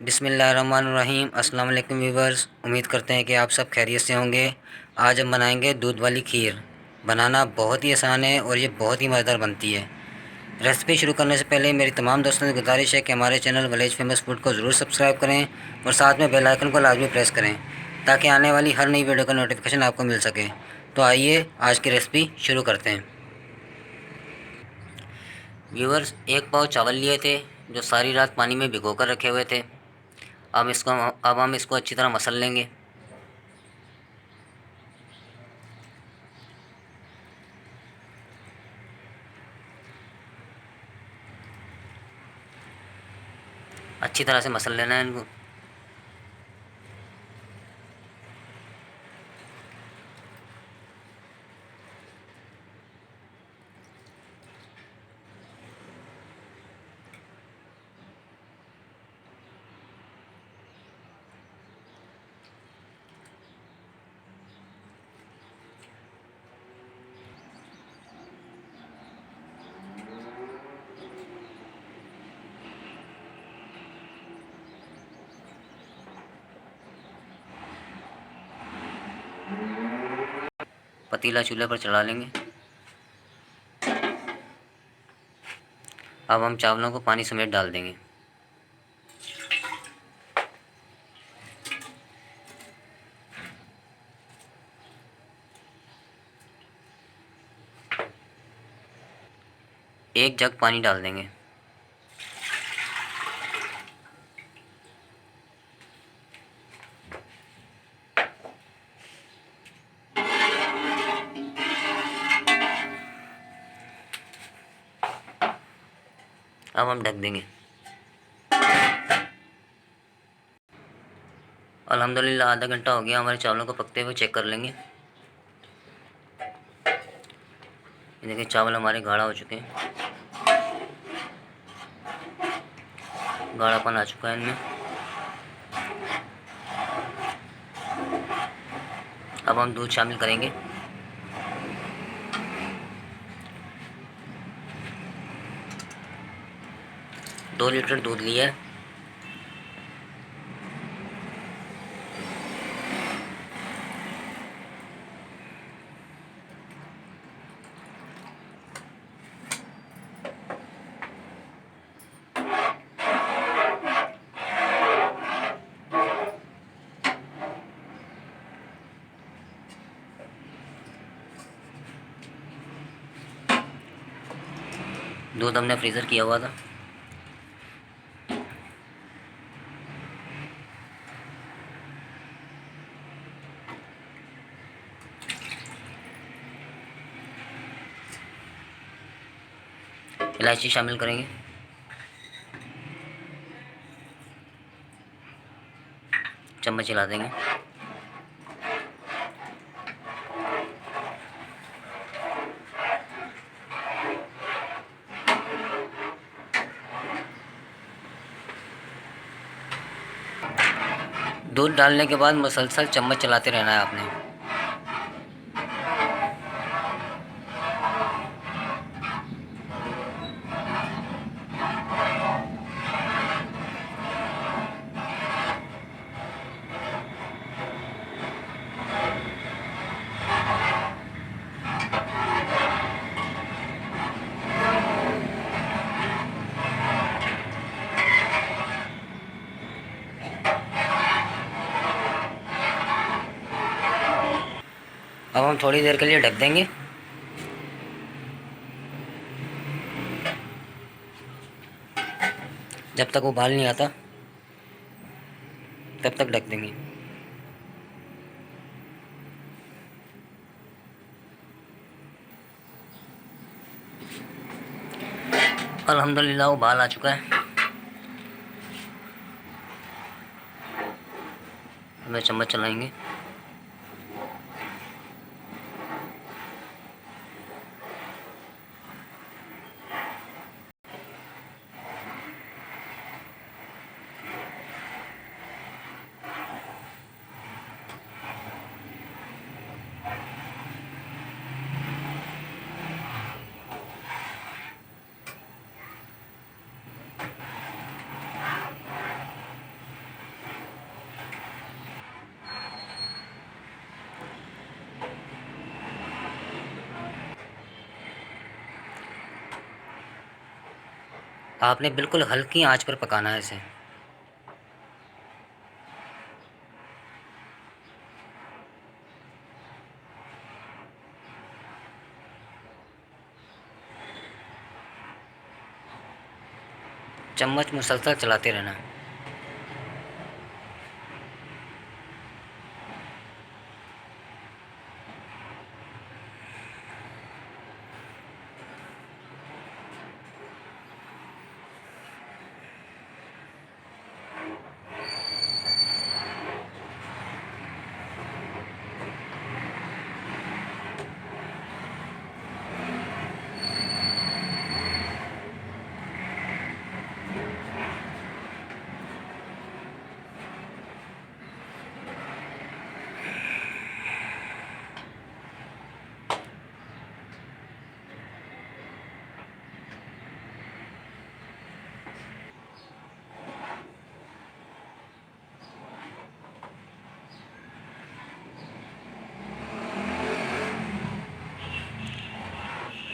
बिस्मिल्लाहिर्रहमानिर्रहीम। अस्सलाम वालेकुम व्यूवर्स, उम्मीद करते हैं कि आप सब खैरियत से होंगे। आज हम बनाएंगे दूध वाली खीर। बनाना बहुत ही आसान है और ये बहुत ही मज़ेदार बनती है। रेसिपी शुरू करने से पहले मेरी तमाम दोस्तों से गुजारिश है कि हमारे चैनल विलेज फेमस फूड को ज़रूर सब्सक्राइब करें और साथ में बेल आइकन को लाजमी प्रेस करें ताकि आने वाली हर नई वीडियो का नोटिफिकेशन आपको मिल सके। तो आइए आज की रेसिपी शुरू करते हैं। व्यूवर्स, एक पाव चावल लिए थे जो सारी रात पानी में भिगो कर रखे हुए थे। अब हम इसको अच्छी तरह मसल लेंगे। अच्छी तरह से मसल लेना है इनको। पतीला चूल्हे पर चढ़ा लेंगे। अब हम चावलों को पानी समेत डाल देंगे। एक जग पानी डाल देंगे। अब हम ढक देंगे। अल्हम्दुलिल्लाह आधा घंटा हो गया हमारे चावलों को पकते हुए। चेक कर लेंगे। ये देखिए चावल हमारे गाढ़ा हो चुके हैं, गाढ़ापन आ चुका है इनमें। अब हम दूध शामिल करेंगे। दो लीटर दूध लिया है। दूध हमने फ्रीज़र किया हुआ था। इलायची शामिल करेंगे। चम्मच हिला देंगे। दूध डालने के बाद मुसलसल चम्मच चलाते रहना है आपने। अब हम थोड़ी देर के लिए ढक देंगे। जब तक उबाल नहीं आता तब तक ढक देंगे। अल्हम्दुलिल्लाह उबाल आ चुका है। हमें चम्मच चलाएंगे। आपने बिल्कुल हल्की आंच पर पकाना है इसे। चम्मच मुसलसल चलाते रहना।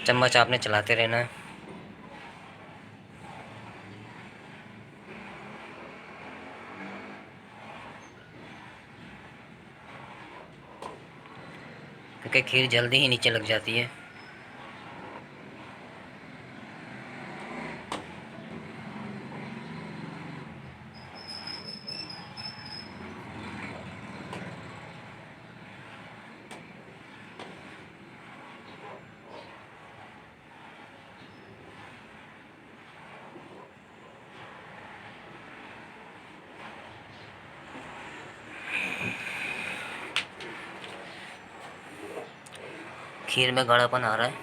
चम्मच आपने चलाते रहना है। क्योंकि खीर जल्दी ही नीचे लग जाती है। खीर में गाढ़ापन आ रहा है,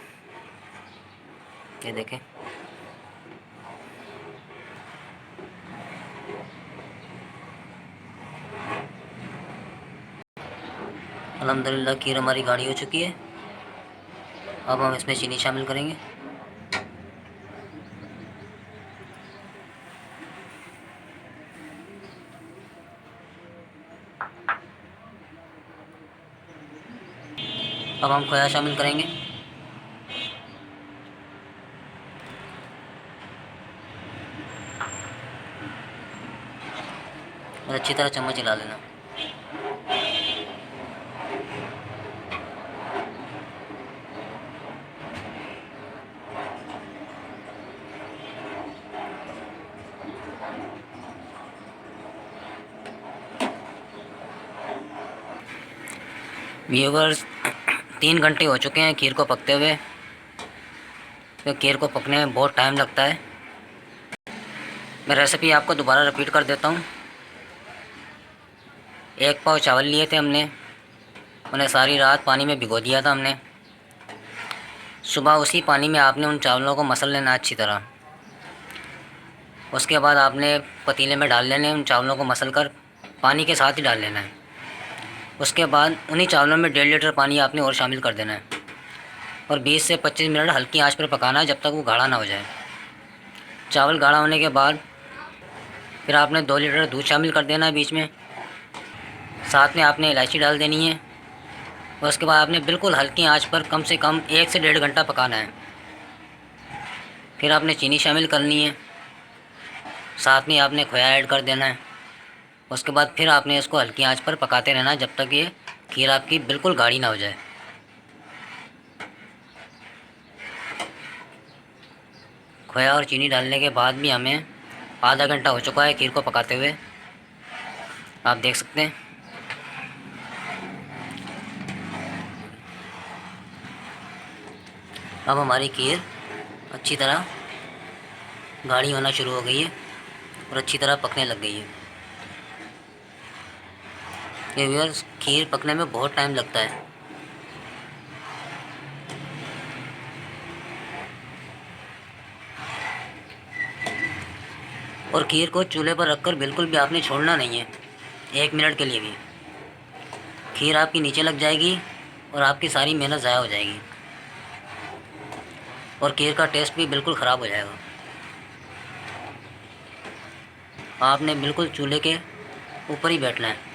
ये देखें। अल्हम्दुलिल्लाह खीर हमारी गाढ़ी हो चुकी है। अब हम इसमें चीनी शामिल करेंगे। अब हम खोया शामिल करेंगे। और अच्छी तरह चम्मच हिला लेना। व्यूवर्स, 3 घंटे हो चुके हैं खीर को पकते हुए। तो खीर को पकने में बहुत टाइम लगता है। मैं रेसिपी आपको दोबारा रिपीट कर देता हूँ। 1 पाव चावल लिए थे हमने, उन्हें सारी रात पानी में भिगो दिया था हमने। सुबह उसी पानी में आपने उन चावलों को मसल लेना अच्छी तरह। उसके बाद आपने पतीले में डाल लेने, उन चावलों को मसल कर पानी के साथ ही डाल लेना है। उसके बाद उन्हीं चावलों में 1.5 लीटर पानी आपने और शामिल कर देना है और 20 से 25 मिनट हल्की आंच पर पकाना है जब तक वो गाढ़ा ना हो जाए। चावल गाढ़ा होने के बाद फिर आपने 2 लीटर दूध शामिल कर देना है बीच में। साथ में आपने इलायची डाल देनी है और उसके बाद आपने बिल्कुल हल्की आंच पर कम से कम 1 से 1.5 घंटा पकाना है। फिर आपने चीनी शामिल करनी है, साथ में आपने खोया ऐड कर देना है। उसके बाद फिर आपने इसको हल्की आंच पर पकाते रहना जब तक ये खीर आपकी बिल्कुल गाढ़ी ना हो जाए। खोया और चीनी डालने के बाद भी हमें आधा घंटा हो चुका है खीर को पकाते हुए, आप देख सकते हैं। अब हमारी खीर अच्छी तरह गाढ़ी होना शुरू हो गई है और अच्छी तरह पकने लग गई है। ये व्यूअर्स, खीर पकने में बहुत टाइम लगता है। और खीर को चूल्हे पर रखकर बिल्कुल भी आपने छोड़ना नहीं है 1 मिनट के लिए भी। खीर आपकी नीचे लग जाएगी और आपकी सारी मेहनत ज़ाया हो जाएगी और खीर का टेस्ट भी बिल्कुल ख़राब हो जाएगा। आपने बिल्कुल चूल्हे के ऊपर ही बैठना है।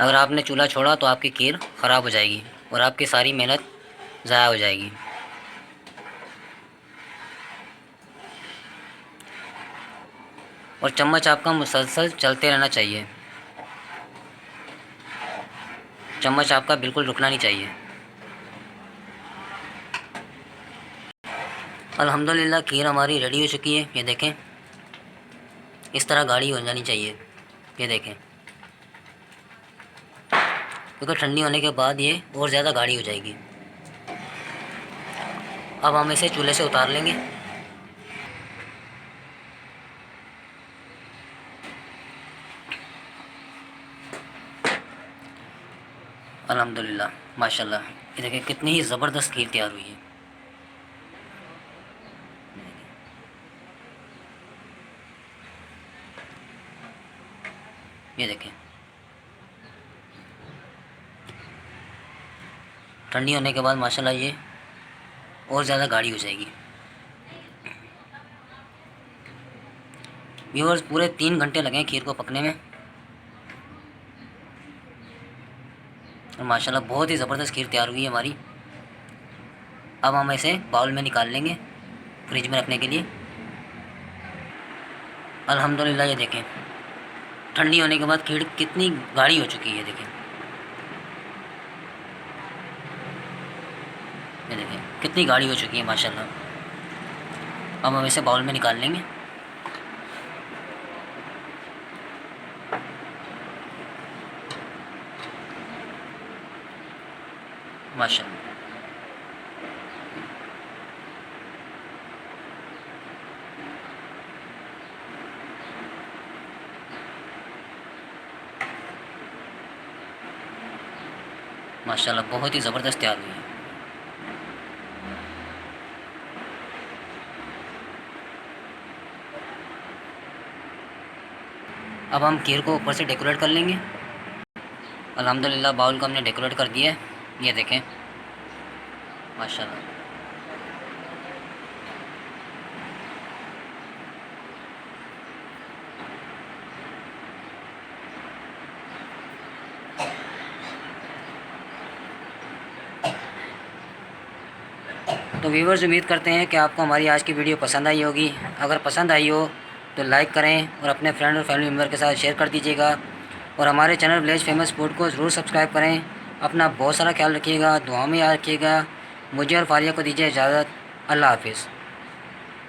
अगर आपने चूल्हा छोड़ा तो आपकी खीर ख़राब हो जाएगी और आपकी सारी मेहनत ज़ाया हो जाएगी। और चम्मच आपका मुसलसल चलते रहना चाहिए। चम्मच आपका बिल्कुल रुकना नहीं चाहिए। अल्हम्दुलिल्लाह खीर हमारी रेडी हो चुकी है। ये देखें, इस तरह गाढ़ी हो जानी चाहिए। ये देखें, क्योंकि ठंडी होने के बाद ये और ज़्यादा गाढ़ी हो जाएगी। अब हम इसे चूल्हे से उतार लेंगे। अल्हम्दुलिल्लाह माशाल्लाह, ये देखें कितनी ही ज़बरदस्त खीर तैयार हुई है। ये देखें, ठंडी होने के बाद माशाल्लाह ये और ज़्यादा गाढ़ी हो जाएगी। व्यूअर्स, पूरे 3 घंटे लगे खीर को पकने में और माशाल्लाह बहुत ही ज़बरदस्त खीर तैयार हुई है हमारी। अब हम इसे बाउल में निकाल लेंगे फ्रिज में रखने के लिए। अल्हम्दुलिल्लाह, ये देखें ठंडी होने के बाद खीर कितनी गाढ़ी हो चुकी है। देखें, ये देखें कितनी गाढ़ी हो चुकी है माशाल्लाह। अब हम इसे बाउल में निकाल लेंगे। माशाल्लाह, माशाल्लाह बहुत ही ज़बरदस्त तैयार हुई है। अब हम खीर को ऊपर से डेकोरेट कर लेंगे। अल्हम्दुलिल्लाह बाउल को हमने डेकोरेट कर दिया है। ये देखें माशाल्लाह। तो व्यूवर्स, उम्मीद करते हैं कि आपको हमारी आज की वीडियो पसंद आई होगी। अगर पसंद आई हो तो लाइक करें और अपने फ्रेंड और फैमिली मेम्बर के साथ शेयर कर दीजिएगा। और हमारे चैनल विलेज फेमस फूड को ज़रूर सब्सक्राइब करें। अपना बहुत सारा ख्याल रखिएगा, दुआ में याद रखिएगा। मुझे और फारिया को दीजिए इजाज़त। अल्लाह हाफिज़।